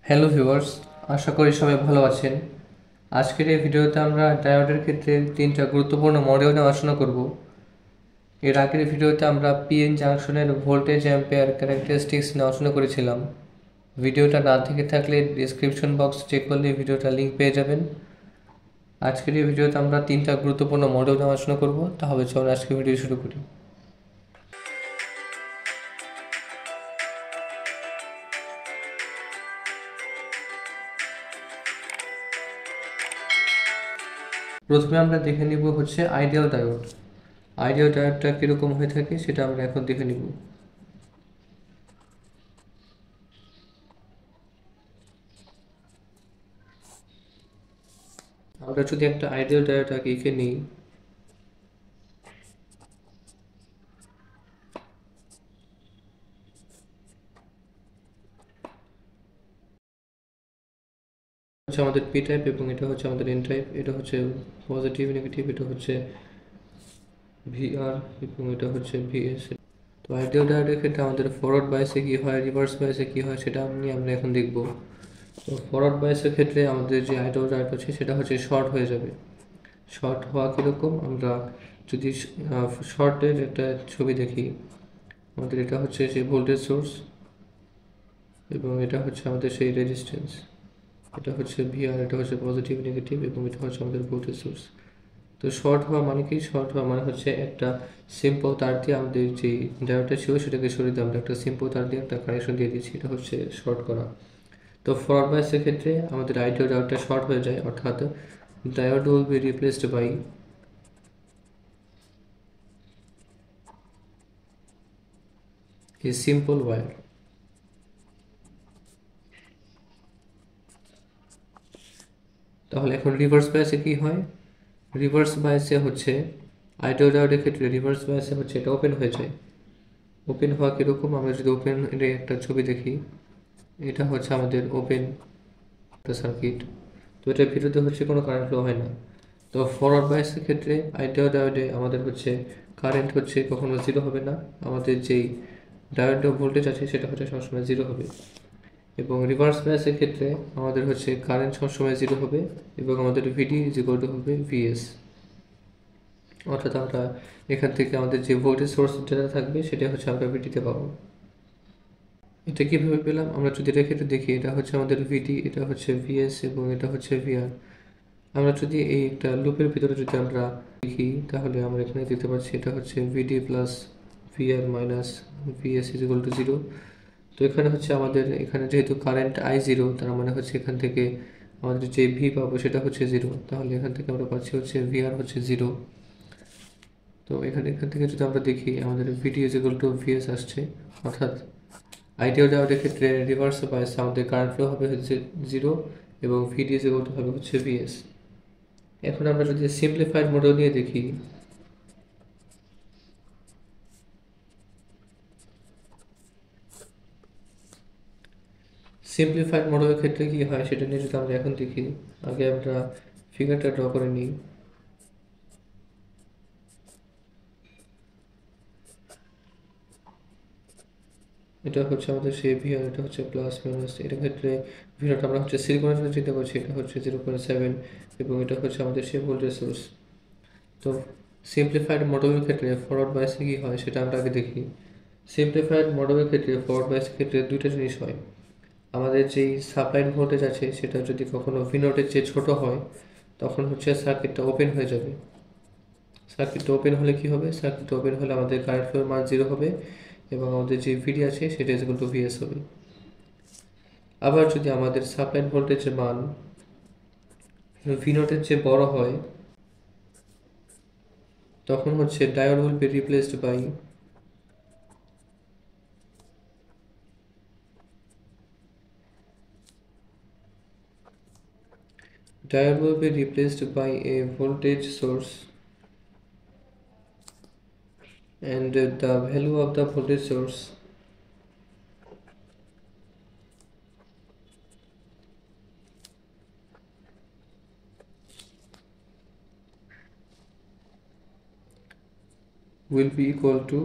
Hello viewers, আশা করি সবাই ভালো আছেন। আজকের এই ভিডিওতে আমরা ডায়োডের ক্ষেত্রে তিনটা গুরুত্বপূর্ণ মডেল নিয়ে আলোচনা করব। এর আগের ভিডিওতে আমরা পিএন জাংশনের ভোল্টেজ অ্যাম্পেয়ার ক্যারেক্টারিস্টিক্স নিয়ে আলোচনা করেছিলাম। ভিডিওটা না দেখে থাকলে ডিসক্রিপশন বক্স চেক করলে ভিডিওটার লিঙ্ক পেয়ে যাবেন। আজকের এই ভিডিওতে আমরা তিনটা গুরুত্বপূর্ণ মডেল নিয়ে আলোচনা করব। তাহলে চলুন আজকে ভিডিও শুরু করি। প্রথমে আমরা দেখে নিব হচ্ছে আইডিয়াল ডায়োড। আইডিয়াল ডায়োডটা কীরকম হয়ে থাকে সেটা আমরা এখন দেখে নিব। আমরা যদি একটা আইডিয়াল ডায়োড আগে এঁকে নিই, হচ্ছে আমাদের পি টাইপ এবং এটা হচ্ছে আমাদের এন টাইপ। এটা হচ্ছে পজিটিভ নেগেটিভ, এটা হচ্ছে ভিআর এবং এটা হচ্ছে ভিএস। তো আইডিয়াল ডায়োডের ক্ষেত্রে আমাদের ফরওয়ার্ড বায়াসে কী হয়, রিভার্স বায়াসে কী হয় সেটা নিয়ে আমরা এখন দেখব। তো ফরওয়ার্ড বায়াসের ক্ষেত্রে আমাদের যে আইডিয়াল ডায়োড আছে সেটা হচ্ছে শর্ট হয়ে যাবে। শর্ট হওয়া কীরকম, আমরা যদি শর্টের একটা ছবি দেখি, আমাদের এটা হচ্ছে সেই ভোল্টেজ সোর্স এবং এটা হচ্ছে আমাদের সেই রেজিস্ট্যান্স। এটা হচ্ছে ভিআর, এটা হচ্ছে পজিটিভ নেগেটিভ এবং এটা হচ্ছে আমাদের ভোল্টেজ সোর্স। তো শর্ট হওয়া মানে কি? শর্ট হওয়া মানে হচ্ছে একটা সিম্পল তার দিয়ে আমাদের যে ডায়োডটা ছিল সেটাকে সরিয়ে দিয়ে আমরা একটা সিম্পল তার দিয়ে একটা কানেকশন দিয়ে দিচ্ছি, এটা হচ্ছে শর্ট করা। তো ফরওয়ার্ড বায়াসের ক্ষেত্রে আমাদের আইডিয়াল ডায়োডটা শর্ট হয়ে যায়, অর্থাৎ diode will be replaced by a simple wire. তাহলে এখন রিভার্স বায়াসে কি হয়? রিভার্স বায়াসে হচ্ছে আইডিয়াল ডায়োডের ক্ষেত্রে রিভার্স বায়াসে হচ্ছে এটা ওপেন হয়ে যায়। ওপেন হওয়া কীরকম, আমরা যদি ওপেন এর একটা ছবি দেখি, এটা হচ্ছে আমাদের ওপেন একটা সার্কিট। তো এটার ভিতরে হচ্ছে কোনো কারেন্ট ফ্লো হয় না। তো ফরওয়ার্ড বায়াসের ক্ষেত্রে আইডিয়াল ডায়োডে আমাদের হচ্ছে কারেন্ট হচ্ছে কখনো জিরো হবে না, আমাদের যেই ডায়োডের ভোল্টেজ আছে সেটা হচ্ছে সবসময় জিরো হবে। এবং রিভার্স বায়াসের ক্ষেত্রে আমাদের হচ্ছে কারেন্ট সবসময় জিরো হবে এবং আমাদের ভিডি ইজ ইকুয়াল টু হবে ভিএস। অর্থাৎ আমরা এখান থেকে আমাদের যে ভোল্টেজ সোর্স যেটা থাকবে সেটা হচ্ছে আমরা ভিডিতে পাবো। এটা কীভাবে পেলাম, আমরা যদি রেখে দেখি, এটা হচ্ছে আমাদের ভিডি, এটা হচ্ছে ভিএস এবং এটা হচ্ছে ভিআর। আমরা যদি এই একটা লুপের ভিতরে যদি আমরা দেখি তাহলে আমরা এখানে দেখতে পাচ্ছি এটা হচ্ছে V D plus V R minus V S is equal to zero. তো এখানে হচ্ছে আমাদের এখানে যেহেতু কারেন্ট আই জিরো, তার মানে হচ্ছে এখান থেকে আমাদের যে ভি পাবো সেটা হচ্ছে জিরো। তাহলে এখান থেকে আমরা পাচ্ছি হচ্ছে ভিআর হচ্ছে জিরো। তো এখান থেকে যদি আমরা দেখি আমাদের ভিডি ইজ ইকুয়াল টু ভিএস আসছে, অর্থাৎ আইডিয়াল ডায়োডের ক্ষেত্রে রিভার্স বায়াস আমাদের কারেন্ট ফ্লো হবে হচ্ছে জিরো এবং ভিডি ইজ ইকুয়াল টু হবে হচ্ছে ভিএস। এখন আমরা যদি সিম্পলিফাইড মডেল নিয়ে দেখি, সিম্পলিফাইড মডেলের ক্ষেত্রে কি হয় সেটা নিয়ে যদি আমরা এখন দেখি, আগে আমরা ফিগারটা ড্র করে নিই। এটা হচ্ছে আমাদের সেই ভিআর, এটা হচ্ছে প্লাস মাইনাস। এটার ক্ষেত্রে ভিআরটা আমরা হচ্ছে সিলিকনের জন্য চিন্তা করছি, এটা হচ্ছে 0.7 এবং এটা হচ্ছে আমাদের সেই ভোল্টেজ সোর্স। তো সিম্পলিফাইড মডেলের ক্ষেত্রে ফরওয়ার্ড বায়াসে কী হয় সেটা আমরা আগে দেখি। সিম্পলিফাইড মডেলের ক্ষেত্রে ফরওয়ার্ড বায়াসের ক্ষেত্রে দুইটা জিনিস হয়। আমাদের যেই সাপ্লাইড ভোল্টেজ আছে সেটা যদি কখনো ভি নটের চেয়ে ছোটো হয় তখন হচ্ছে সার্কিটটা ওপেন হয়ে যাবে। সার্কিটটা ওপেন হলে কি হবে? সার্কিটটা ওপেন হলে আমাদের কারেন্ট ফ্লোর মান জিরো হবে এবং আমাদের যে ভিডি আছে সেটা ইজ ইকুয়াল টু ভিএস হবে। আবার যদি আমাদের সাপ্লাইড ভোল্টেজের মান ভি নটের চেয়ে বড় হয় তখন হচ্ছে diode will be replaced by a voltage source, and the value of the voltage source will be equal to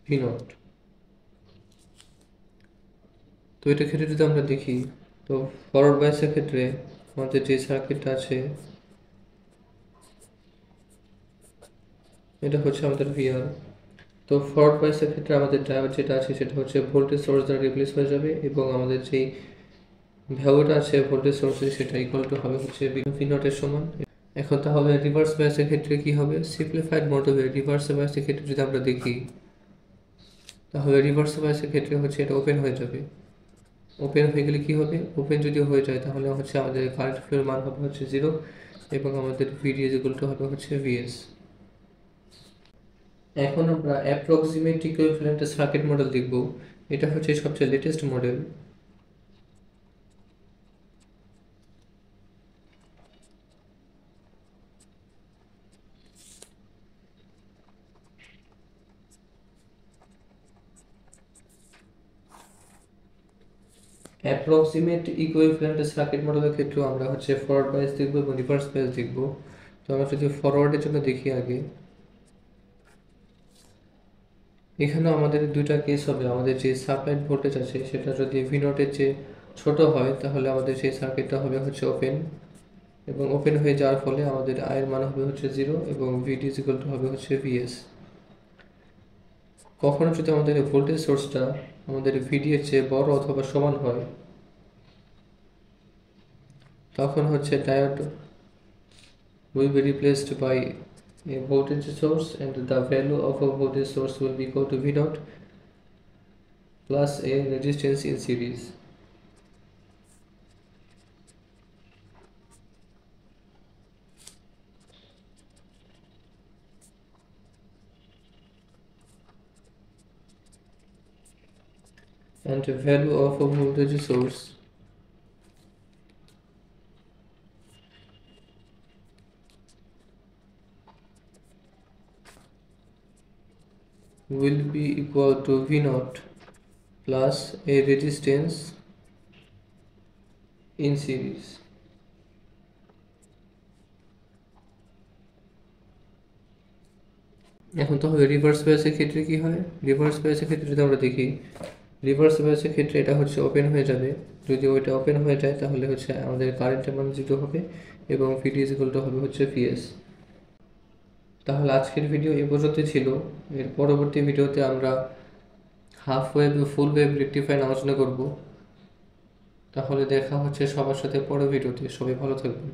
V naught. তো এটার ক্ষেত্রে যদি আমরা দেখি, তো ফরওয়ার্ড বায়াসের ক্ষেত্রে আমাদের যে সার্কিটটা আছে এটা হচ্ছে আমাদের ভিআর। তো ফরওয়ার্ড বায়াসের ক্ষেত্রে আমাদের ডায়োড যেটা আছে সেটা হচ্ছে ভোল্টেজ সোর্স দ্বারা রিপ্লেস হয়ে যাবে, এবং আমাদের যেই ভ্যালুটা আছে ভোল্টেজ সোর্সের সেটা ইকুয়াল টু হবে হচ্ছে ভি নটের সমান। এখন তাহলে রিভার্স বায়াসের ক্ষেত্রে কি হবে? সিম্পলিফাইড মোডে রিভার্স বায়াসের ক্ষেত্রে যদি আমরা দেখি, তাহলে রিভার্স বায়াসের ক্ষেত্রে হচ্ছে এটা ওপেন হয়ে যাবে। ওপেন হয়ে গেলে কি হবে? ওপেন যদি হয়ে যায় তাহলে হচ্ছে আমাদের কারেন্ট ফ্লোর মান হবে হচ্ছে 0, এবং আমাদের ভিডিএস ইকুয়াল টু হবে হচ্ছে ভিএস। এখন আমরা অ্যাপ্রক্সিমেট ইকুইভ্যালেন্ট সার্কিট মডেল দেখব। এটা হচ্ছে সবচেয়ে latest model. Approximate equivalent circuit মডেলের ক্ষেত্রে আমরা হচ্ছে ফরওয়ার্ড বায়াস দেখব এবং রিভার্স বায়াস দেখব। তো আমরা যদি ফরওয়ার্ডের জন্য দেখি আগে, এখানে আমাদের দুইটা কেস হবে। আমাদের যে সাপ্লাইড ভোল্টেজ আছে সেটা যদি ভি নটের যে ছোট হয় তাহলে আমাদের সেই সার্কিটটা হবে হচ্ছে ওপেন, এবং ওপেন হয়ে যাওয়ার ফলে আমাদের আয়ের মান হবে হচ্ছে 0 এবং ভিডি ইকুয়াল টু হবে হচ্ছে ভিএস। কখনো যদি আমাদের ভোল্টেজ সোর্সটা আমাদের ভিডি এর চেয়ে বড় অথবা সমান হয়, তখন হচ্ছে diode will be replaced by a voltage source, and the value of a voltage source will be equal to V naught plus a resistance in series. And the value of a voltage source will be equal to V naught plus a resistance in series. এখন তাহলে reverse বায়াসের ক্ষেত্রে কি হয়? Reverse বায়াসের ক্ষেত্রে যদি আমরা দেখি, reverse বায়াসের ক্ষেত্রে এটা হচ্ছে ওপেন হয়ে যাবে। যদি ওইটা ওপেন হয়ে যায় তাহলে হচ্ছে আমাদের কারেন্টের মান 0 হবে এবং ভিডি ইকুয়াল টু হবে হচ্ছে ভিএস। তাহলে আজকের ভিডিও এই পর্যন্ত ছিল। এর পরবর্তী ভিডিওতে আমরা হাফ ওয়েভ ও ফুল ওয়েভ রেকটিফায়ার আলোচনা করব। তাহলে দেখা হচ্ছে সবার সাথে পরের ভিডিওতে। সবাই ভালো থাকবেন।